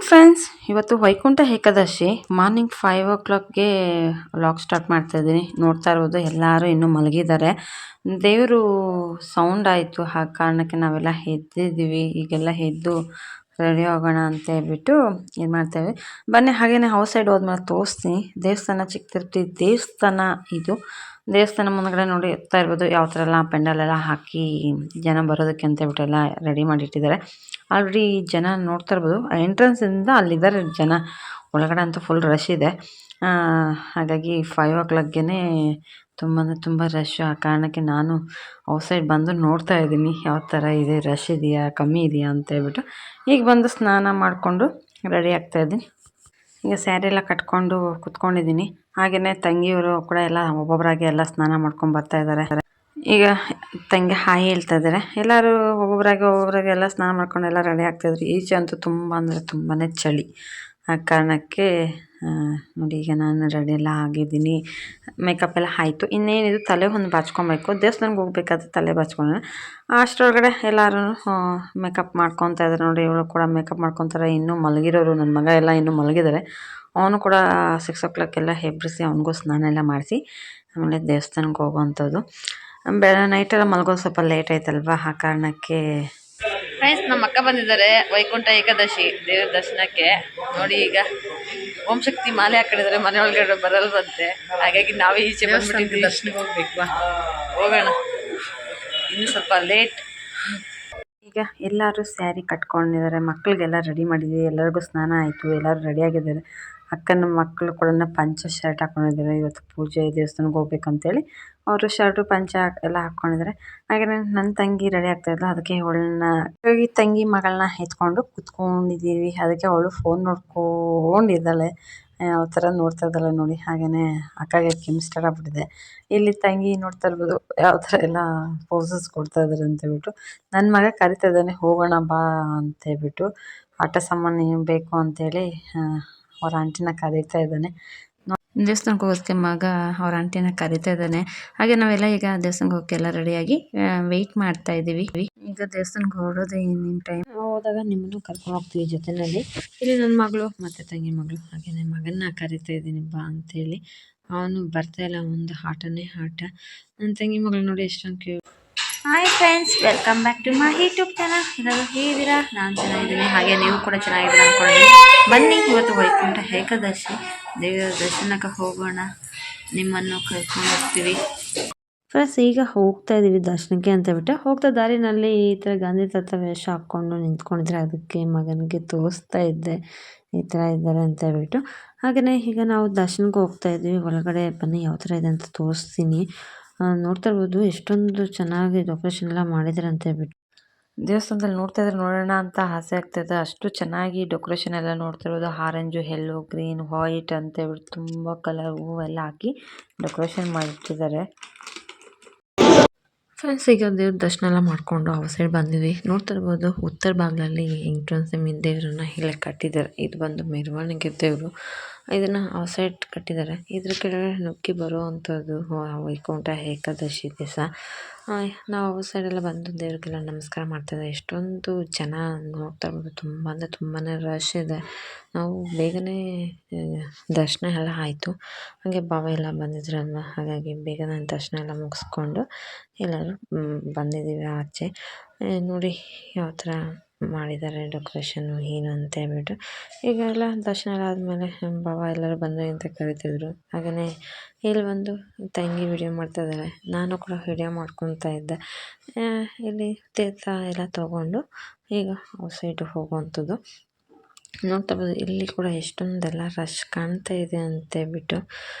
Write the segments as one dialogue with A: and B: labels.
A: Friends, ಇವತ್ತು Vaikuntha Ekadashi morning 5 o'clockಗೆ vlog start ಮಾಡ್ತಾ ಇದ್ದೀನಿ. ನೋಡ್ತಾ ಇರ್ಬೋದು ಎಲ್ಲರೂ ಇನ್ನೂ ಮಲಗಿದ್ದಾರೆ. ದೇವರು ಸೌಂಡ್ ಆಯಿತು, ಆ ಕಾರಣಕ್ಕೆ ನಾವೆಲ್ಲ ಎದ್ದಿದ್ದೀವಿ. ಈಗೆಲ್ಲ ಎದ್ದು ರೆಡಿ ಆಗೋಣ ಅಂತ ಹೇಳ್ಬಿಟ್ಟು ಇದು ಮಾಡ್ತೇವೆ. ಬನ್ನಿ ಹಾಗೇನೆ ಔಟ್ ಸೈಡ್ ಹೋದ್ಮೇಲೆ ತೋರಿಸ್ತೀನಿ. ದೇವಸ್ಥಾನ ಚಿಕ್ಕ ತಿರುಪತಿ ದೇವಸ್ಥಾನ ಇದು. ದೇವಸ್ಥಾನ ಮುಂದ್ಗಡೆ ನೋಡಿ ಎತ್ತಾ ಇರ್ಬೋದು ಯಾವ ಥರ ಎಲ್ಲ ಪೆಂಡಲ್ ಎಲ್ಲ ಹಾಕಿ ಜನ ಬರೋದಕ್ಕೆ ಅಂತ ಹೇಳ್ಬಿಟ್ಟು ಎಲ್ಲ ರೆಡಿ ಮಾಡಿಟ್ಟಿದ್ದಾರೆ. ಆಲ್ರೆಡಿ ಜನ ನೋಡ್ತಾ ಇರ್ಬೋದು. ಎಂಟ್ರೆನ್ಸಿಂದ ಅಲ್ಲಿದ್ದಾರೆ ಜನ, ಒಳಗಡೆ ಅಂತೂ ಫುಲ್ ರಶ್ ಇದೆ. ಹಾಗಾಗಿ 5 o'clockಗೆ ತುಂಬ ರಶ್. ಆ ಕಾರಣಕ್ಕೆ ನಾನು ಔಟ್ಸೈಡ್ ಬಂದು ನೋಡ್ತಾ ಇದ್ದೀನಿ ಯಾವ ಥರ ಇದೆ, ರಶ್ ಇದೆಯಾ ಕಮ್ಮಿ ಇದೆಯಾ ಅಂತ ಹೇಳ್ಬಿಟ್ಟು. ಈಗ ಬಂದು ಸ್ನಾನ ಮಾಡಿಕೊಂಡು ರೆಡಿ ಆಗ್ತಾ ಇದ್ದೀನಿ. ಈಗ ಸ್ಯಾರಿ ಎಲ್ಲ ಕಟ್ಕೊಂಡು ಕುತ್ಕೊಂಡಿದ್ದೀನಿ. ಹಾಗೆಯೇ ತಂಗಿಯವರು ಕೂಡ ಎಲ್ಲ ಒಬ್ಬೊಬ್ಬರಾಗಿ ಎಲ್ಲ ಸ್ನಾನ ಮಾಡ್ಕೊಂಡು ಬರ್ತಾ ಇದ್ದಾರೆ. ಈಗ ತಂಗಿ ಹಾಯ್ ಹೇಳ್ತಾ ಇದ್ದಾರೆ. ಎಲ್ಲರೂ ಒಬ್ಬೊಬ್ಬರಾಗಿ ಎಲ್ಲ ಸ್ನಾನ ಮಾಡ್ಕೊಂಡು ಎಲ್ಲ ರೆಡಿ ಆಗ್ತಾಯಿದ್ರು. ಈಚೆ ಅಂತೂ ತುಂಬ ಅಂದರೆ ತುಂಬಾ ಚಳಿ. ಆ ಕಾರಣಕ್ಕೆ ನೋಡಿ ಈಗ ನಾನು ರೆಡಿ ಎಲ್ಲ ಆಗಿದ್ದೀನಿ. ಮೇಕಪ್ ಎಲ್ಲ ಆಯಿತು. ಇನ್ನೇನಿದು ತಲೆ ಒಂದು ಬಾಚ್ಕೊಬೇಕು. ದೇವಸ್ಥಾನಕ್ಕೆ ಹೋಗ್ಬೇಕಾದ್ರೆ ತಲೆ ಬಾಚ್ಕೊಂಡೆ. ಅಷ್ಟರೊಳಗಡೆ ಎಲ್ಲರೂ ಮೇಕಪ್ ಮಾಡ್ಕೊತಾ ಇದ್ದಾರೆ. ನೋಡಿ ಇವಳು ಕೂಡ ಮೇಕಪ್ ಮಾಡ್ಕೊತಾರೆ. ಇನ್ನೂ ಮಲಗಿರೋರು ನನ್ನ ಮಗ ಎಲ್ಲ ಇನ್ನೂ ಮಲಗಿದ್ದಾರೆ. ಅವನು ಕೂಡ 6 o'clock ಎಲ್ಲ ಎಬ್ಬಿಸಿ ಅವನಿಗೂ ಸ್ನಾನ ಎಲ್ಲ ಮಾಡಿಸಿ ಆಮೇಲೆ ದೇವಸ್ಥಾನಕ್ಕೆ ಹೋಗುವಂಥದ್ದು. ನೈಟೆಲ್ಲ ಮಲಗೋದು ಸ್ವಲ್ಪ ಲೇಟ್ ಆಯ್ತಲ್ವಾ, ಆ ಕಾರಣಕ್ಕೆ.
B: ಫ್ರೆಂಡ್ಸ್, ನಮ್ಮ ಅಕ್ಕ ಬಂದಿದ್ದಾರೆ ವೈಕುಂಠ ಏಕಾದಶಿ ದೇವ್ರ ದರ್ಶನಕ್ಕೆ. ನೋಡಿ ಈಗ ಓಂ ಶಕ್ತಿ ಮಾಲೆ ಹಾಕಿದ್ರೆ ಮನೆ ಒಳಗಡೆ ಬರಲ್ವಂತೆ. ಹಾಗಾಗಿ ನಾವೇ ಈಚೆ ಬಂದ್ಬಿಟ್ಟಿದ್ವಿ. ದರ್ಶನಕ್ಕೆ ಹೋಗ್ಬೇಕು, ಹೋಗೋಣ. ಇನ್ನು ಸ್ವಲ್ಪ ಲೇಟ್.
A: ಈಗ ಎಲ್ಲರೂ ಸ್ಯಾರಿ ಕಟ್ಕೊಂಡಿದ್ದಾರೆ. ಮಕ್ಕಳಿಗೆಲ್ಲ ರೆಡಿ ಮಾಡಿದ್ದೀವಿ. ಎಲ್ಲರಿಗೂ ಸ್ನಾನ ಆಯಿತು, ಎಲ್ಲರೂ ರೆಡಿಯಾಗಿದ್ದಾರೆ. ಅಕ್ಕನ ಮಕ್ಕಳು ಕೂಡ ಪಂಚ ಶರ್ಟ್ ಹಾಕ್ಕೊಂಡಿದ್ದಾರೆ. ಇವತ್ತು ಪೂಜೆ ದೇವಸ್ಥಾನಕ್ಕೆ ಹೋಗ್ಬೇಕಂತೇಳಿ ಅವರು ಶರ್ಟು ಪಂಚ ಎಲ್ಲ ಹಾಕ್ಕೊಂಡಿದ್ದಾರೆ. ಹಾಗೆ ನನ್ನ ತಂಗಿ ರೆಡಿ ಆಗ್ತಾಯಿದ್ಲು. ಅದಕ್ಕೆ ಅವಳನ್ನ ತಂಗಿ ಮಗಳನ್ನ ಎತ್ಕೊಂಡು ಕುತ್ಕೊಂಡಿದ್ದೀವಿ. ಅದಕ್ಕೆ ಅವಳು ಫೋನ್ ನೋಡ್ಕೊಂಡಿದ್ದಾಳೆ. ಯಾವ ಥರ ನೋಡ್ತಾ ಇದ್ದಾಳೆ ನೋಡಿ. ಹಾಗೆಯೇ ಅಕ್ಕಗೆ ಕೆಮಿಸ್ಟರ್ ಆಗ್ಬಿಟ್ಟಿದೆ. ಇಲ್ಲಿ ತಂಗಿ ನೋಡ್ತಾ ಇರ್ಬೋದು ಯಾವ ಥರ ಎಲ್ಲ ಪೋಸಸ್ ಕೊಡ್ತಾ ಇದ್ದಾರೆ ಅಂತೇಳ್ಬಿಟ್ಟು. ನನ್ನ ಮಗ ಕರಿತಾ ಇದ್ದಾನೆ, ಹೋಗೋಣ ಬಾ ಅಂತೇಳ್ಬಿಟ್ಟು. ಆಟ ಸಾಮಾನು ಬೇಕು ಅಂತೇಳಿ ಅವ್ರ ಆಂಟಿನ ಕರೀತಾ ಇದ್ದಾನೆ. ದೇವಸ್ಥಾನಕ್ಕೆ ಹೋಗೋದಕ್ಕೆ ಮಗ ಅವ್ರ ಆಂಟಿನ ಕರೀತಾ ಇದ್ದಾನೆ. ಹಾಗೆ ನಾವೆಲ್ಲ ಈಗ ದೇವಸ್ಥಾನಕ್ಕೆ ಹೋಗೋಕ್ಕೆ ಎಲ್ಲ ರೆಡಿಯಾಗಿ ವೆಯ್ಟ್ ಮಾಡ್ತಾ ಇದ್ದೀವಿ. ಈಗ ದೇವಸ್ಥಾನಕ್ಕೆ ಹೊರಡೋದೇ ಇನ್ನೇನು ಟೈಮ್. ಹೋದಾಗ ನಿಮ್ಮನ್ನು ಕರ್ಕೊಂಡು ಹೋಗ್ತೀವಿ ಜೊತೆಯಲ್ಲಿ. ಇಲ್ಲಿ ನನ್ನ ಮಗಳು ಮತ್ತು ತಂಗಿ ಮಗಳು ಹಾಗೆಯೇ ಮಗನ್ನ ಕರಿತಾ ಇದ್ದೀನಿ ಬಾ ಅಂತೇಳಿ. ಅವನು ಬರ್ತಾ ಇಲ್ಲ, ಒಂದು ಆಟನೇ ಆಟ. ನನ್ನ ತಂಗಿ ಮಗಳು ನೋಡಿ ಎಷ್ಟೊಂದು
B: hi friends, welcome back to my YouTube channel. ಎಲ್ಲರೂ ಹೇಗಿದ್ದೀರಾ? ನಾನು ಚೆನ್ನಾಗಿದ್ದೀನಿ, ಹಾಗೆ ನೀವು ಕೂಡ ಚೆನ್ನಾಗಿದ್ದೀರಾ ಅಂದ್ಕೊಂಡಿದ್ದೀನಿ. ಬನ್ನಿ, ಇವತ್ತು ವೈಕುಂಠ ಏಕಾದಶಿ ದೇವರ ದರ್ಶನಕ್ಕೆ ಹೋಗೋಣ. ನಿಮ್ಮನ್ನು ಕರ್ಕೊಂಡು ಹೋಗ್ತೀವಿ.
A: ಫ್ರೆಂಡ್ಸ್, ಈಗ ಹೋಗ್ತಾ ಇದ್ದೀವಿ ದರ್ಶನಕ್ಕೆ ಅಂತ ಹೇಳ್ಬಿಟ್ಟು. ಹೋಗ್ತಾ ದಾರಿನಲ್ಲಿ ಈ ಥರ ಗಾಂಧಿ ತಾತ ವೇಷ ಹಾಕ್ಕೊಂಡು ನಿಂತ್ಕೊಂಡಿದ್ರೆ ಅದಕ್ಕೆ ಮಗನಿಗೆ ತೋರಿಸ್ತಾ ಇದ್ದೆ ಈ ಥರ ಇದ್ದಾರೆ ಅಂತ ಹೇಳ್ಬಿಟ್ಟು. ಹಾಗೆಯೇ ಈಗ ನಾವು ದರ್ಶನಕ್ಕೆ ಹೋಗ್ತಾ ಇದ್ದೀವಿ. ಒಳಗಡೆ ಬನ್ನಿ ಯಾವ ಥರ ಇದೆ ಅಂತ ತೋರಿಸ್ತೀನಿ. ನೋಡ್ತಾ ಇರ್ಬೋದು ಎಷ್ಟೊಂದು ಚೆನ್ನಾಗಿ ಡೆಕೋರೇಷನ್ ಎಲ್ಲ ಮಾಡಿದ್ದಾರೆ ಅಂತ ಹೇಳ್ಬಿಟ್ಟು. ದೇವಸ್ಥಾನದಲ್ಲಿ ನೋಡ್ತಾ ಇದ್ರೆ ನೋಡೋಣ ಅಂತ ಆಸೆ ಆಗ್ತಾಯಿದೆ. ಅಷ್ಟು ಚೆನ್ನಾಗಿ ಡೆಕೋರೇಷನ್ ಎಲ್ಲ ನೋಡ್ತಾ ಇರ್ಬೋದು. ಆರೆಂಜು, ಯೆಲ್ಲೋ, ಗ್ರೀನ್, ವೈಟ್ ಅಂತ ಹೇಳ್ಬಿಟ್ಟು ತುಂಬ ಕಲರ್ ಹೂವೆಲ್ಲ ಹಾಕಿ ಡೆಕೋರೇಷನ್ ಮಾಡಿಟ್ಟಿದ್ದಾರೆ. ಫ್ರೆಂಡ್ಸ್, ಈಗ ದೇವ್ರ ದರ್ಶನ ಎಲ್ಲ ಮಾಡಿಕೊಂಡು ಔಟ್ ಸೈಡ್ ಬಂದಿದ್ವಿ. ನೋಡ್ತಾ ಇರ್ಬೋದು ಉತ್ತರ ಬಾಗಿಲಲ್ಲಿ ಎಂಟ್ರೆನ್ಸ್ ದೇವರನ್ನ ಇಲ್ಲೇ ಕಟ್ಟಿದ್ದಾರೆ. ಇದು ಬಂದು ಮೆರವಣಿಗೆ ದೇವರು. ಇದನ್ನು ಔಟ್ ಸೈಡ್ ಕಟ್ಟಿದ್ದಾರೆ. ಇದ್ರ ಕೆಳಗಡೆ ನುಗ್ಗಿ ಬರುವಂಥದ್ದು ವೈಕುಂಠ ಏಕಾದಶಿ ದಿವಸ. ನಾವು ಔಟ್ ಸೈಡೆಲ್ಲ ಬಂದು ದೇವ್ರಿಗೆಲ್ಲ ನಮಸ್ಕಾರ ಮಾಡ್ತಾಯಿದ್ದೆ. ಎಷ್ಟೊಂದು ಜನ ನೋಡ್ತಾ ಇರ್ಬೋದು. ತುಂಬ ಅಂದರೆ ತುಂಬಾ ರಶ್ ಇದೆ. ನಾವು ಬೇಗನೆ ದರ್ಶನ ಎಲ್ಲ ಆಯಿತು. ಹಾಗೆ ಬಾವ ಎಲ್ಲ ಬಂದಿದ್ರಲ್ವ, ಹಾಗಾಗಿ ಬೇಗನೆ ದರ್ಶನ ಎಲ್ಲ ಮುಗಿಸ್ಕೊಂಡು ಎಲ್ಲರೂ ಬಂದಿದ್ದೀವಿ ಆಚೆ. ನೋಡಿ ಯಾವ ಥರ ಮಾಡಿದ್ದಾರೆ ಡೆಕೋರೇಷನ್ನು ಏನು ಅಂತ ಹೇಳ್ಬಿಟ್ಟು. ಈಗ ಎಲ್ಲ ದರ್ಶನ ಎಲ್ಲ ಆದಮೇಲೆ ಬಾವ ಎಲ್ಲರೂ ಬಂದು ಅಂತ ಕರಿತಿದ್ರು. ಹಾಗೆಯೇ ಇಲ್ಲಿ ಬಂದು ತಂಗಿ ವಿಡಿಯೋ ಮಾಡ್ತಾಯಿದ್ದಾರೆ. ನಾನು ಕೂಡ ವಿಡಿಯೋ ಮಾಡ್ಕೊತಾ ಇದ್ದೆ. ಇಲ್ಲಿ ತೀರ್ಥ ಎಲ್ಲ ತೊಗೊಂಡು ಈಗ ಔಟ್ ಸೈಡ್ ಹೋಗುವಂಥದ್ದು. ನೋಡ್ತಾ ಇರ್ಬೋದು ಇಲ್ಲಿ ಕೂಡ ಎಷ್ಟೊಂದೆಲ್ಲ ರಶ್ ಕಾಣ್ತಾ ಇದೆ ಅಂತೇಳ್ಬಿಟ್ಟು.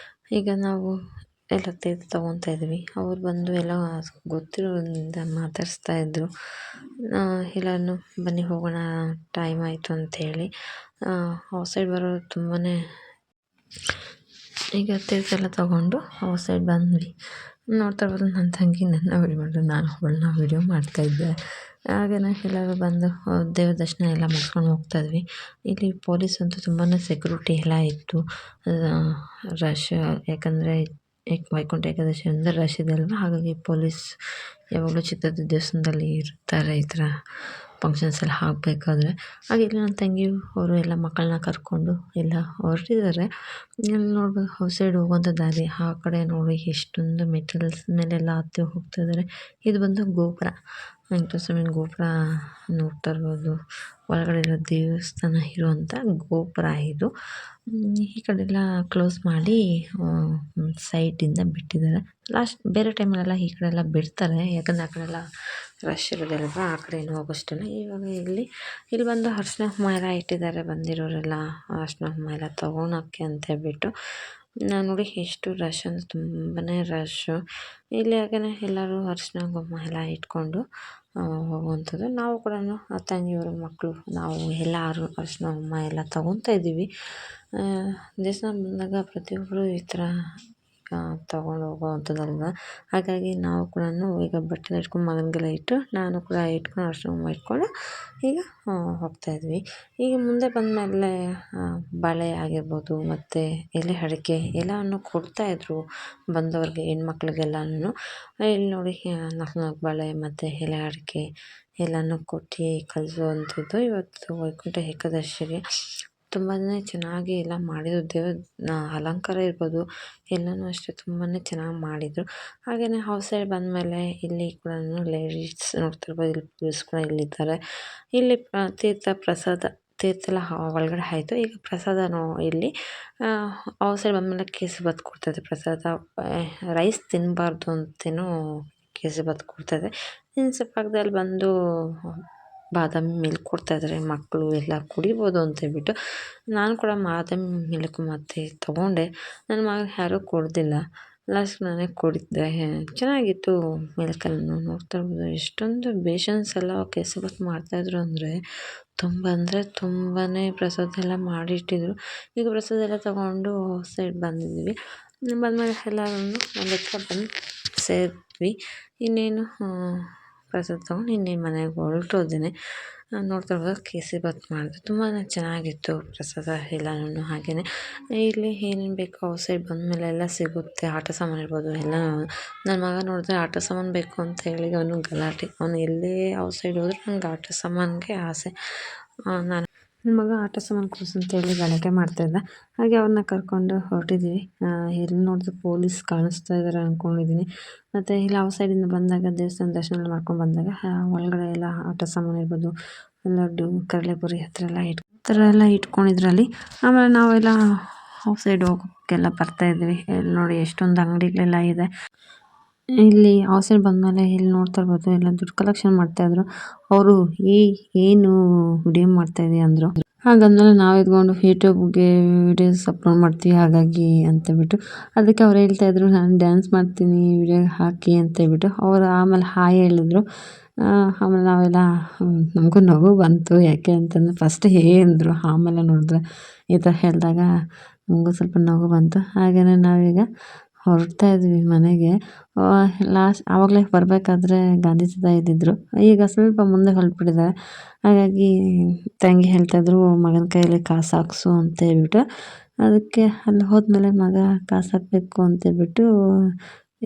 A: ಈಗ ನಾವು ಎಲ್ಲ ತೀರ್ಥ ತೊಗೊತಾ ಇದ್ವಿ. ಅವ್ರು ಬಂದು ಎಲ್ಲ ಗೊತ್ತಿರೋದ್ರಿಂದ ಮಾತಾಡಿಸ್ತಾ ಇದ್ದರು. ಎಲ್ಲನೂ ಬನ್ನಿ ಹೋಗೋಣ, ಟೈಮ್ ಆಯಿತು ಅಂಥೇಳಿ. ಔಟ್ ಸೈಡ್ ಬರೋರು ತುಂಬಾ. ಈಗ ತೀರ್ಥ ಎಲ್ಲ ತೊಗೊಂಡು ಔಟ್ ಸೈಡ್ ಬಂದ್ವಿ. ನೋಡ್ತಾ ಇರ್ಬೋದು ನನ್ನ ತಂಗಿ ನನ್ನ ವಿಡಿಯೋ ಮಾಡಿದ್ರು, ನಾನು ಅವಳನ್ನ ವಿಡಿಯೋ ಮಾಡ್ತಾಯಿದ್ದೆ. ಹಾಗೆಯೇ ಎಲ್ಲರೂ ಬಂದು ದೇವ್ರ ದರ್ಶನ ಎಲ್ಲ ಮುಗಿಸ್ಕೊಂಡು ಹೋಗ್ತಾಯಿದ್ವಿ. ಇಲ್ಲಿ ಪೊಲೀಸ್ ಅಂತೂ ತುಂಬಾ ಸೆಕ್ಯೂರಿಟಿ ಎಲ್ಲ ಇತ್ತು. ರಶ್ ಯಾಕಂದರೆ ವೈಕುಂಠ ಏಕಾದಶಿ ಅಂದರೆ ರಶ್ ಇದೆ ಅಲ್ವಾ, ಹಾಗಾಗಿ ಪೊಲೀಸ್ ಯಾವಾಗಲೂ ಚಿತ್ರದ ದೇವಸ್ಥಾನದಲ್ಲಿ ಇರ್ತಾರೆ. ಈ ಥರ ಫಂಕ್ಷನ್ಸ್ ಎಲ್ಲ ಆಗಬೇಕಾದ್ರೆ. ಹಾಗೆ ಇಲ್ಲಿ ನನ್ನ ತಂಗಿ ಅವರು ಎಲ್ಲ ಮಕ್ಕಳನ್ನ ಕರ್ಕೊಂಡು ಎಲ್ಲ ಹೊರಟಿದ್ದಾರೆ. ಇಲ್ಲಿ ನೋಡ್ಬೋದು ಔಟ್ಸೈಡ್ ಹೋಗುವಂಥ ದಾರಿ ಆ ಕಡೆ ನೋಡಿ ಎಷ್ಟೊಂದು ಮೆಟೀರಿಯಲ್ಸ್ ಮೇಲೆಲ್ಲ ಹತ್ತಿ ಹೋಗ್ತಾ ಇದ್ದಾರೆ. ಇದು ಬಂದು ಗೋಪುರ, ವೆಂಕಟೇಶ್ವರ ಸ್ವಾಮಿ ಗೋಪುರ ನೋಡ್ತಾ ಇರ್ಬೋದು. ಒಳಗಡೆ ಇರೋ ದೇವಸ್ಥಾನ ಇರುವಂಥ ಗೋಪುರ ಇದು. ಈ ಕಡೆ ಎಲ್ಲ ಕ್ಲೋಸ್ ಮಾಡಿ ಸೈಡಿಂದ ಬಿಟ್ಟಿದ್ದಾರೆ. ಲಾಸ್ಟ್ ಬೇರೆ ಟೈಮಲ್ಲೆಲ್ಲ ಈ ಕಡೆ ಎಲ್ಲ ಬಿಡ್ತಾರೆ, ಯಾಕಂದರೆ ಆ ಕಡೆ ಎಲ್ಲ ರಶ್ ಇರೋದಿಲ್ವಾ, ಆ ಕಡೆ ಏನು ಹೋಗೋಷ್ಟಿಲ್ಲ. ಇವಾಗ ಇಲ್ಲಿ ಬಂದು ಅರಿಶಿನ ಕುಂಕುಮ ಎಲ್ಲ ಇಟ್ಟಿದ್ದಾರೆ. ಬಂದಿರೋರೆಲ್ಲ ಅರಿಶಿನ ಕುಂಕುಮ ಎಲ್ಲ ತೊಗೊಳಕ್ಕೆ ಅಂತ ಹೇಳ್ಬಿಟ್ಟು. ನಾನು ನೋಡಿ ಎಷ್ಟು ರಶ್ ಅಂದರೆ ತುಂಬಾ ರಶ್ಶು. ಇಲ್ಲಿ ಹಾಗೆಯೇ ಎಲ್ಲರೂ ಅರಿಶಿನ ಕುಂಕುಮ ಎಲ್ಲ ಇಟ್ಕೊಂಡು ಹೋಗುವಂಥದ್ದು. ನಾವು ಕೂಡ ತಂಗಿಯವರು ಮಕ್ಕಳು ನಾವು ಎಲ್ಲರೂ ಅರಿಶಿನ ಕುಂಕುಮ ಎಲ್ಲ ತೊಗೊತಾ ಇದ್ದೀವಿ. ದೇವಸ್ಥಾನ ಬಂದಾಗ ಪ್ರತಿಯೊಬ್ಬರು ಈ ಥರ ತೊಗೊಂಡು ಹೋಗುವಂಥದ್ದಲ್ವ. ಹಾಗಾಗಿ ನಾವು ಕೂಡ ಈಗ ಬಟ್ಟೆ ಇಟ್ಕೊಂಡು ಮಗನಿಗೆಲ್ಲ ಇಟ್ಟು ನಾನು ಕೂಡ ಇಟ್ಕೊಂಡು ಅರಿಶಿನ ಕುಂಕುಮ ಇಟ್ಕೊಂಡು ಈಗ ಹೋಗ್ತಾಯಿದ್ವಿ. ಈಗ ಮುಂದೆ ಬಂದಮೇಲೆ ಬಳೆ ಆಗಿರ್ಬೋದು ಮತ್ತು ಎಲೆ ಅಡಿಕೆ ಎಲ್ಲವನ್ನು ಕೊಡ್ತಾಯಿದ್ರು ಬಂದವ್ರಿಗೆ, ಹೆಣ್ಮಕ್ಳಿಗೆಲ್ಲನೂ. ಇಲ್ಲಿ ನೋಡಿ 4 ಬಳೆ ಮತ್ತು ಎಲೆ ಅಡಿಕೆ ಎಲ್ಲನೂ ಕೊಟ್ಟು ಕಳಿಸುವಂಥದ್ದು. ಇವತ್ತು ವೈಕುಂಠ ಏಕಾದಶಿಗೆ ತುಂಬಾ ಚೆನ್ನಾಗಿ ಎಲ್ಲ ಮಾಡಿದರು. ದೇವ್ರ ಅಲಂಕಾರ ಇರ್ಬೋದು ಎಲ್ಲನೂ ಅಷ್ಟೇ ತುಂಬಾ ಚೆನ್ನಾಗಿ ಮಾಡಿದರು. ಹಾಗೆಯೇ ಔಟ್ಸೈಡ್ ಬಂದಮೇಲೆ ಇಲ್ಲಿ ಕೂಡ ಲೇಡೀಸ್ ನೋಡ್ತಾ ಇರ್ಬೋದು. ಇಲ್ಲಿ ಪೊಲೀಸ್ ಕೂಡ ಇಲ್ಲಿದ್ದಾರೆ. ಇಲ್ಲಿ ಪ್ರಸಾದ ತೀರ್ಥ ಎಲ್ಲ ಒಳಗಡೆ ಆಯಿತು. ಈಗ ಪ್ರಸಾದ ಇಲ್ಲಿ ಔಟ್ಸೈಡ್ ಬಂದಮೇಲೆ ಕೇಸರಿಬಾತ್ ಕೊಡ್ತಾಯಿದೆ. ಪ್ರಸಾದ ರೈಸ್ ತಿನ್ನಬಾರ್ದು ಅಂತೇನೋ ಕೇಸರಿಬಾತ್ ಕೊಡ್ತಾಯಿದೆ. ಇನ್ನು ಸ್ವಲ್ಪ ಪಕ್ಕದಲ್ಲಿ ಬಂದು ಬಾದಾಮಿ ಮಿಲ್ಕ್ ಕೊಡ್ತಾಯಿದ್ದಾರೆ. ಮಕ್ಕಳು ಎಲ್ಲ ಕುಡಿಬೋದು ಅಂತ ಹೇಳ್ಬಿಟ್ಟು ನಾನು ಕೂಡ ಬಾದಾಮಿ ಮಿಲ್ಕ್ ಮತ್ತು ತೊಗೊಂಡೆ. ನನ್ನ ಮಗನಿಗೆ ಯಾರೂ ಕೊಡ್ದಿಲ್ಲ, ಲಾಸ್ಟ್ ನಾನೇ ಕುಡಿದೆ. ಚೆನ್ನಾಗಿತ್ತು ಮಿಲ್ಕನ್ನು. ನೋಡ್ತಾ ಇರ್ಬೋದು ಎಷ್ಟೊಂದು ಬೇಷನ್ಸ್ ಎಲ್ಲ ಕೇಸರಿಬಾತ್ ಮಾಡ್ತಾಯಿದ್ರು ಅಂದರೆ ತುಂಬಾ ಪ್ರಸಾದ ಎಲ್ಲ ಮಾಡಿಟ್ಟಿದ್ರು. ಈಗ ಪ್ರಸಾದ ಎಲ್ಲ ತೊಗೊಂಡು ಸೈಡ್ ಬಂದಿದ್ದೀವಿ. ಬಂದಮೇಲೆ ಎಲ್ಲರೂ ಒಂದು ಹತ್ರ ಬಂದು ಸೇರಿದ್ವಿ. ಇನ್ನೇನು ಪ್ರಸಾದ ತೊಗೊಂಡು ಇನ್ನೇನು ಮನೆಗೆ ಹೊರಟೋದೇನೆ. ನೋಡ್ತಾ ಇರ್ಬೋದು ಕೇಸರಿಬಾತ್ ಮಾಡಿದ್ರು. ತುಂಬಾ ಚೆನ್ನಾಗಿತ್ತು ಪ್ರಸಾದ ಎಲ್ಲನೂ. ಹಾಗೆಯೇ ಇಲ್ಲಿ ಏನೇನು ಬೇಕೋ ಔಟ್ಸೈಡ್ ಬಂದಮೇಲೆ ಎಲ್ಲ ಸಿಗುತ್ತೆ. ಆಟ ಸಾಮಾನು ಇರ್ಬೋದು ಎಲ್ಲ. ನನ್ನ ಮಗ ನೋಡಿದ್ರೆ ಆಟ ಸಾಮಾನು ಬೇಕು ಅಂತ ಹೇಳಿ ಅವನು ಗಲಾಟೆ. ಅವನು ಎಲ್ಲೇ ಔಟ್ಸೈಡ್ ಹೋದ್ರೂ ನಂಗೆ ಆಟ ಸಾಮಾನಿಗೆ ಆಸೆ. ನನ್ನ ಮಗ ಆಟ ಸಾಮಾನು ಕೊಡಿಸು ಅಂತೇಳಿ ಗಲಾಟೆ ಮಾಡ್ತಾಯಿದ್ದ. ಹಾಗೆ ಅವ್ರನ್ನ ಕರ್ಕೊಂಡು ಹೊರಟಿದ್ದೀವಿ. ಎಲ್ಲಿ ನೋಡಿದ್ರು ಪೊಲೀಸ್ ಕಾಣಿಸ್ತಾ ಇದ್ದಾರೆ ಅಂದ್ಕೊಂಡಿದ್ದೀನಿ. ಮತ್ತು ಇಲ್ಲಿ ಔಟ್ಸೈಡಿಂದ ಬಂದಾಗ ದೇವಸ್ಥಾನ ದರ್ಶನ ಎಲ್ಲ ಮಾಡ್ಕೊಂಡು ಬಂದಾಗ ಒಳಗಡೆ ಎಲ್ಲ ಆಟ ಸಾಮಾನು ಇರ್ಬೋದು, ಲಡ್ಡು, ಕಡಲೆಪುರಿ ಆ ಥರ ಎಲ್ಲ ಇಟ್ಕೊಂಡಿದ್ರಲ್ಲಿ. ಆಮೇಲೆ ನಾವೆಲ್ಲ ಔಟ್ಸೈಡ್ ಹೋಗೋಕ್ಕೆಲ್ಲ ಬರ್ತಾಯಿದ್ವಿ. ಇಲ್ಲಿ ನೋಡಿ ಎಷ್ಟೊಂದು ಅಂಗಡಿಗಳೆಲ್ಲ ಇದೆ. ಇಲ್ಲಿ ಔಟ್ಸೈಡ್ ಬಂದಮೇಲೆ ಇಲ್ಲಿ ನೋಡ್ತಾ ಇರ್ಬೋದು ಎಲ್ಲ ದುಡ್ಡು ಕಲೆಕ್ಷನ್ ಮಾಡ್ತಾಯಿದ್ರು. ಅವರು ಏನು ವಿಡಿಯೋ ಮಾಡ್ತಾಯಿದ್ದೀಯ ಅಂದರು. ಹಾಗಂದಮೇಲೆ ನಾವು ಎತ್ಕೊಂಡು ಯೂಟ್ಯೂಬ್ಗೆ ವೀಡಿಯೋಸ್ ಅಪ್ಲೋಡ್ ಮಾಡ್ತೀವಿ ಹಾಗಾಗಿ ಅಂತೇಳ್ಬಿಟ್ಟು ಅದಕ್ಕೆ ಅವ್ರು ಹೇಳ್ತಾಯಿದ್ರು ನಾನು ಡ್ಯಾನ್ಸ್ ಮಾಡ್ತೀನಿ ವಿಡಿಯೋ ಹಾಕಿ ಅಂತೇಳ್ಬಿಟ್ಟು. ಅವರು ಆಮೇಲೆ ಹಾಯ್ ಹೇಳಿದ್ರು. ಆಮೇಲೆ ನಾವೆಲ್ಲ ನಮಗೂ ನಗು ಬಂತು. ಯಾಕೆ ಅಂತಂದರೆ ಫಸ್ಟ್ ಅಂದರು, ಆಮೇಲೆ ನೋಡಿದ್ರೆ ಈ ಥರ ಹೇಳಿದಾಗ ನಮಗೂ ಸ್ವಲ್ಪ ನಗು ಬಂತು. ಹಾಗೆಯೇ ನಾವೀಗ ಹೊರಡ್ತಾ ಇದ್ವಿ ಮನೆಗೆ. ಆವಾಗಲೇ ಬರಬೇಕಾದ್ರೆ ಗಾಂಧಿ ತಾತ ಇದ್ದಿದ್ದರು. ಈಗ ಸ್ವಲ್ಪ ಮುಂದೆ ಹೊರಟ್ಬಿಟ್ಟಿದ್ದಾರೆ. ಹಾಗಾಗಿ ತಂಗಿ ಹೇಳ್ತಾಯಿದ್ರು ಮಗನ ಕೈಯಲ್ಲಿ ಕಾಸು ಹಾಕ್ಸು ಅಂತ ಹೇಳ್ಬಿಟ್ಟು. ಅದಕ್ಕೆ ಅಲ್ಲಿ ಹೋದ್ಮೇಲೆ ಮಗ ಕಾಸು ಹಾಕಬೇಕು ಅಂತೇಳ್ಬಿಟ್ಟು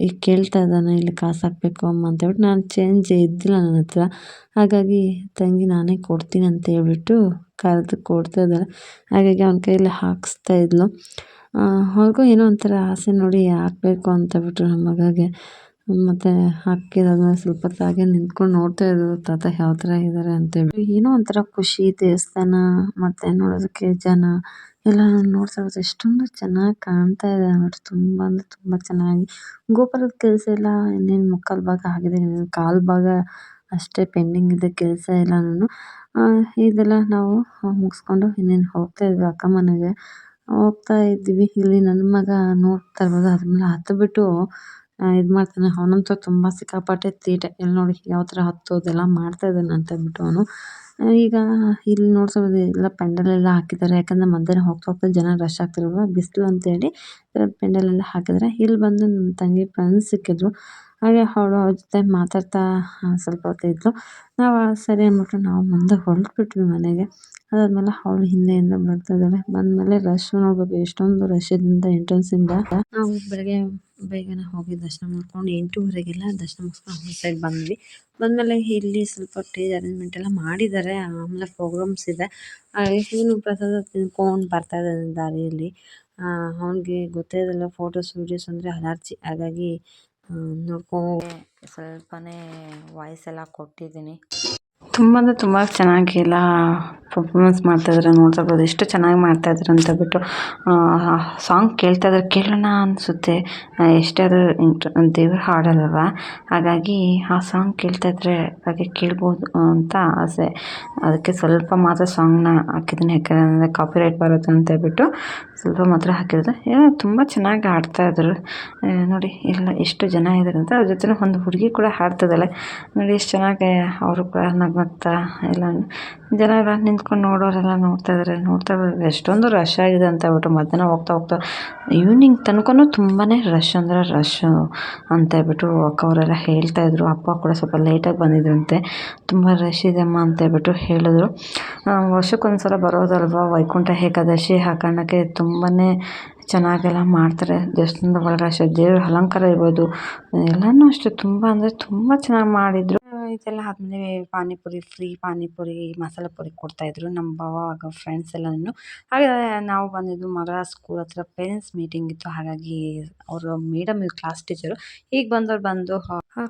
A: ಈಗ ಕೇಳ್ತಾ ಇದ್ದಾನೆ, ಇಲ್ಲಿ ಕಾಸು ಹಾಕಬೇಕು ಅಮ್ಮ ಅಂತೇಳ್ಬಿಟ್ಟು. ನಾನು ಚೇಂಜ್ ಇದ್ದಿಲ್ಲ ನನ್ನ ಹತ್ರ. ಹಾಗಾಗಿ ತಂಗಿ ನಾನೇ ಕೊಡ್ತೀನಿ ಅಂತ ಹೇಳ್ಬಿಟ್ಟು ಕರೆದು ಕೊಡ್ತಾ ಇದ್ದಾಳೆ. ಹಾಗಾಗಿ ಅವನ ಕೈಯಲ್ಲಿ ಹಾಕಿಸ್ತಾ ಇದ್ಲು. ಅವ್ರಿಗೂ ಏನೋ ಒಂಥರ ಆಸೆ ನೋಡಿ ಹಾಕಬೇಕು ಅಂತೇಳ್ಬಿಟ್ಟು ನಮ್ಮ ಮಗಗೆ. ಮತ್ತು ಹಾಕಿದಾದ್ಮೇಲೆ ಸ್ವಲ್ಪ ಹೊತ್ತು ಹಾಗೆ ನಿಂತ್ಕೊಂಡು ನೋಡ್ತಾ ಇದ್ರು ತಾತ ಯಾವ ಥರ ಇದ್ದಾರೆ ಅಂತೇಳಿ. ಏನೋ ಒಂಥರ ಖುಷಿ. ದೇವಸ್ಥಾನ ಮತ್ತು ನೋಡೋದಕ್ಕೆ ಜನ ಎಲ್ಲ ನೋಡ್ತಾ ಇರೋದು ಎಷ್ಟೊಂದು ಚೆನ್ನಾಗಿ ಕಾಣ್ತಾ ಇದೆ ನೋಡಿ. ತುಂಬ ಅಂದರೆ ತುಂಬ ಚೆನ್ನಾಗಿ. ಗೋಪುರದ ಕೆಲಸ ಎಲ್ಲ ಇನ್ನೇನು ಮುಕ್ಕಾಲು ಭಾಗ ಆಗಿದೆ. ಕಾಲು ಭಾಗ ಅಷ್ಟೇ ಪೆಂಡಿಂಗ್ ಇದೆ ಕೆಲಸ ಎಲ್ಲನೂ. ಇದೆಲ್ಲ ನಾವು ಮುಗಿಸ್ಕೊಂಡು ಇನ್ನೇನು ಹೋಗ್ತಾ ಇದ್ವಿ ಅಕ್ಕ ಮನೆಗೆ. ಹೋಗ್ತಾ ಇದ್ವಿ. ಇಲ್ಲಿ ನನ್ನ ಮಗ ನೋಡ್ತಾ ಇರ್ಬೋದು ಅದ್ರ ಮೇಲೆ ಹತ್ತಿಬಿಟ್ಟು ಇದು ಮಾಡ್ತಾನೆ. ಅವನಂತೂ ತುಂಬ ಸಿಕ್ಕಾಪಟ್ಟೆ ತೀಟೆ. ಇಲ್ಲಿ ನೋಡಿ ಯಾವ ಥರ ಹತ್ತೋದೆಲ್ಲ ಮಾಡ್ತಾ ಇದ್ದಾನೆ ಅಂತ ಹೇಳ್ಬಿಟ್ಟು ಅವನು. ಈಗ ಇಲ್ಲಿ ನೋಡ್ತಾ ಇರ್ಬೋದು ಎಲ್ಲ ಪೆಂಡಲೆಲ್ಲ ಹಾಕಿದ್ದಾರೆ. ಯಾಕಂದರೆ ಮಧ್ಯಾಹ್ನ ಹೋಗ್ತಾ ಜನ ರಶ್ ಆಗ್ತಿರಲ್ವ, ಬಿಸಿಲು ಅಂತೇಳಿ ಪೆಂಡಲೆಲ್ಲ ಹಾಕಿದ್ದಾರೆ. ಇಲ್ಲಿ ಬಂದು ನನ್ನ ತಂಗಿ ಫ್ರೆಂಡ್ಸ್ ಸಿಕ್ಕಿದ್ರು. ಹಾಗೆ ಅವಳು ಅವ್ರ ಜೊತೆ ಮಾತಾಡ್ತಾ ಸ್ವಲ್ಪ ಹೊತ್ತು ಇದ್ಲು. ನಾವು ಸರಿ ಅಂದ್ಬಿಟ್ಟು ನಾವು ಮುಂದೆ ಹೊರಟ್ಬಿಟ್ವಿ ಮನೆಗೆ. ಅದಾದ್ಮೇಲೆ ಅವಳು ಹಿಂದೆಯಿಂದ ಬರ್ತಾ ಇದ್ದಾಳೆ. ಬಂದ್ಮೇಲೆ ರಶ್ ನೋಡ್ಬೇಕು, ಎಷ್ಟೊಂದು ರಶ್ ಇದ್ರಿಂದ ಎಂಟ್ರೆನ್ಸ್ ಇಂದ. ನಾವು ಬೆಳಗ್ಗೆ ಬೇಗನೆ ಹೋಗಿ ದರ್ಶನ ಮಾಡ್ಕೊಂಡು 8:30ಗೆಲ್ಲ ದರ್ಶನ ಮುಗಿಸ್ಕೊಂಡು ಔಟ್ ಸೈಡ್ ಬಂದ್ವಿ. ಬಂದ್ಮೇಲೆ ಇಲ್ಲಿ ಸ್ವಲ್ಪ ಸ್ಟೇಜ್ ಅರೇಂಜ್ಮೆಂಟ್ ಎಲ್ಲ ಮಾಡಿದ್ದಾರೆ. ಆಮೇಲೆ ಪ್ರೋಗ್ರಾಮ್ಸ್ ಇದೆ. ಇವನು ಪ್ರಸಾದ ತಿನ್ಕೊಂಡು ಬರ್ತಾ ಇದ್ದಾನೆ ದಾರಿಯಲ್ಲಿ. ಅವನಿಗೆ ಗೊತ್ತೇ ಇರಲಿಲ್ಲ ಫೋಟೋಸ್ ವಿಡಿಯೋಸ್ ಅಂದರೆ ಅಲರ್ಜಿ, ಹಾಗಾಗಿ ನೋಡ್ಕೊಂಡು ಸ್ವಲ್ಪನೇ ವಾಯ್ಸ್ ಎಲ್ಲ ಕೊಟ್ಟಿದ್ದೀನಿ. ತುಂಬ ಅಂದರೆ ತುಂಬ ಚೆನ್ನಾಗಿ ಎಲ್ಲ ಪರ್ಫಾರ್ಮೆನ್ಸ್ ಮಾಡ್ತಾಯಿದ್ದಾರೆ. ನೋಡ್ತಾ ಇರ್ಬೋದು ಎಷ್ಟು ಚೆನ್ನಾಗಿ ಮಾಡ್ತಾಯಿದ್ದಾರೆ ಅಂತ ಬಿಟ್ಟು. ಸಾಂಗ್ ಕೇಳ್ತಾ ಇದ್ರೆ ಕೇಳೋಣ ಅನಿಸುತ್ತೆ. ಎಷ್ಟೇ ಆದರೂ ದೇವ್ರ ಹಾಡಲ್ವಾ, ಹಾಗಾಗಿ ಆ ಸಾಂಗ್ ಕೇಳ್ತಾ ಇದ್ರೆ ಹಾಗೆ ಕೇಳ್ಬೋದು ಅಂತ ಆಸೆ. ಅದಕ್ಕೆ ಸ್ವಲ್ಪ ಮಾತ್ರ ಸಾಂಗ್ನ ಹಾಕಿದ್ದೀನಿ, ಯಾಕಂದರೆ ಕಾಪಿರೈಟ್ ಬರುತ್ತೆ ಅಂತ ಹೇಳ್ಬಿಟ್ಟು ಸ್ವಲ್ಪ ಮಾತ್ರ ಹಾಕಿದ್ರೆ. ತುಂಬ ಚೆನ್ನಾಗಿ ಹಾಡ್ತಾಯಿದ್ರು ನೋಡಿ. ಎಲ್ಲ ಎಷ್ಟು ಜನ ಇದ್ದಾರೆ ಅಂತ. ಅದ್ರ ಜೊತೆ ಒಂದು ಹುಡುಗಿ ಕೂಡ ಹಾಡ್ತಿದ್ದಾಳೆ ನೋಡಿ, ಎಷ್ಟು ಚೆನ್ನಾಗಿ ಅವರು ಕೂಡ ನಗ್ನಗ್ತಾ ಎಲ್ಲ ಜನ ಎಲ್ಲ ನಿಂತ್ಕೊಂಡು ನೋಡೋರೆಲ್ಲ ನೋಡ್ತಾ ಇದ್ದಾರೆ. ಎಷ್ಟೊಂದು ರಶ್ ಆಗಿದೆ ಅಂತ ಹೇಳ್ಬಿಟ್ಟು ಮಧ್ಯಾಹ್ನ ಹೋಗ್ತಾ ಹೋಗ್ತಾ ಈವ್ನಿಂಗ್ ತನಕನೂ ತುಂಬಾ ರಶ್ ಅಂದರೆ ರಶ್ಶು ಅಂತ ಹೇಳ್ಬಿಟ್ಟು ಅಕ್ಕ ಅವರೆಲ್ಲ ಹೇಳ್ತಾ ಇದ್ರು. ಅಪ್ಪ ಕೂಡ ಸ್ವಲ್ಪ ಲೇಟಾಗಿ ಬಂದಿದ್ರಂತೆ. ತುಂಬ ರಶ್ ಇದೆ ಅಮ್ಮ ಅಂತ ಹೇಳ್ಬಿಟ್ಟು ಹೇಳಿದ್ರು. ವರ್ಷಕ್ಕೊಂದ್ಸಲ ಬರೋದಲ್ವಾ ವೈಕುಂಠ ಏಕಾದಶಿ, ಆ ಕಾರಣಕ್ಕೆ ತುಂಬಾ ಚೆನ್ನಾಗೆಲ್ಲ ಮಾಡ್ತಾರೆ. ದೇವಸ್ಥಾನದ ಒಳಗಡೆ ಅಷ್ಟೇ ದೇವ್ರ ಅಲಂಕಾರ ಇರ್ಬೋದು, ಎಲ್ಲನೂ ಅಷ್ಟೇ ತುಂಬ ಅಂದರೆ ತುಂಬ ಚೆನ್ನಾಗಿ ಮಾಡಿದರು. ಇದೆಲ್ಲ ಆದಮೇಲೆ ಪಾನಿಪುರಿ, ಫ್ರೀ ಪಾನಿಪುರಿ, ಮಸಾಲೆ ಪುರಿ ಕೊಡ್ತಾಯಿದ್ರು ನಮ್ಮ ಭಾವ ಆಗ ಫ್ರೆಂಡ್ಸ್ ಎಲ್ಲನೂ. ಹಾಗೆ ನಾವು ಬಂದಿದ್ದು ಮಗಳ ಸ್ಕೂಲ್ ಹತ್ರ ಪೇರೆಂಟ್ಸ್ ಮೀಟಿಂಗ್ ಇತ್ತು, ಹಾಗಾಗಿ ಅವರು ಮೇಡಮ್ ಕ್ಲಾಸ್ ಟೀಚರು. ಈಗ ಬಂದವ್ರು ಬಂದು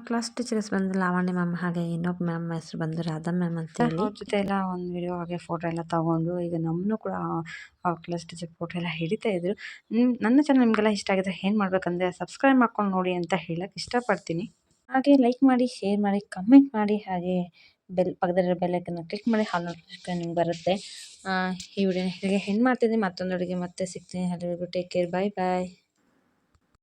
A: ಕ್ಲಾಸ್ ಟೀಚರ್ಸ್ ಬಂದು ಲಾವಣ್ಯ ಮ್ಯಾಮ್, ಹಾಗೆ ಇನ್ನೊಬ್ಬ ಮ್ಯಾಮ್ ಹೆಸರು ಬಂದು ರಾಧಾ ಮ್ಯಾಮ್ ಅಂತ ಹೇಳಿ. ಅವ್ರ ಜೊತೆ ಎಲ್ಲ ಒಂದು ವಿಡಿಯೋ ಹಾಗೆ ಫೋಟೋ ಎಲ್ಲ ತಗೊಂಡು ಈಗ ನಮ್ಮನ್ನು ಕೂಡ ಅವ್ರ ಕ್ಲಾಸ್ ಟೀಚರ್ ಫೋಟೋ ಎಲ್ಲ ಹಿಡಿತಾ ಇದ್ರು. ನನ್ನ ಚಾನಲ್ ನಿಮಗೆಲ್ಲ ಇಷ್ಟ ಆಗಿದ್ರೆ ಏನು ಮಾಡಬೇಕಂದ್ರೆ ಸಬ್ಸ್ಕ್ರೈಬ್ ಮಾಡ್ಕೊಂಡು ನೋಡಿ ಅಂತ ಹೇಳಕ್ಕೆ ಇಷ್ಟಪಡ್ತೀನಿ. ಹಾಗೆ ಲೈಕ್ ಮಾಡಿ, ಶೇರ್ ಮಾಡಿ, ಕಮೆಂಟ್ ಮಾಡಿ, ಹಾಗೆ ಪಕ್ಕದಲ್ಲಿರೋ ಬೆಲ್ ಐಕನ್ನ ಕ್ಲಿಕ್ ಮಾಡಿ ಹಾಲ್ ನೋಟಿಫಿಕೇಶನ್ ನಿಮ್ಗೆ ಬರುತ್ತೆ. ಈ ವಿಡಿಯೋನ ಹೀಗೆ ಹೆಣ್ಣು ಮಾಡ್ತಿದ್ದೀನಿ. ಮತ್ತೊಂದು ಅಡುಗೆ ಮತ್ತೆ ಸಿಗ್ತೀನಿ. ಅಲ್ಲಿವರೆಗೂ ಟೇಕ್ ಕೇರ್, ಬಾಯ್ ಬಾಯ್.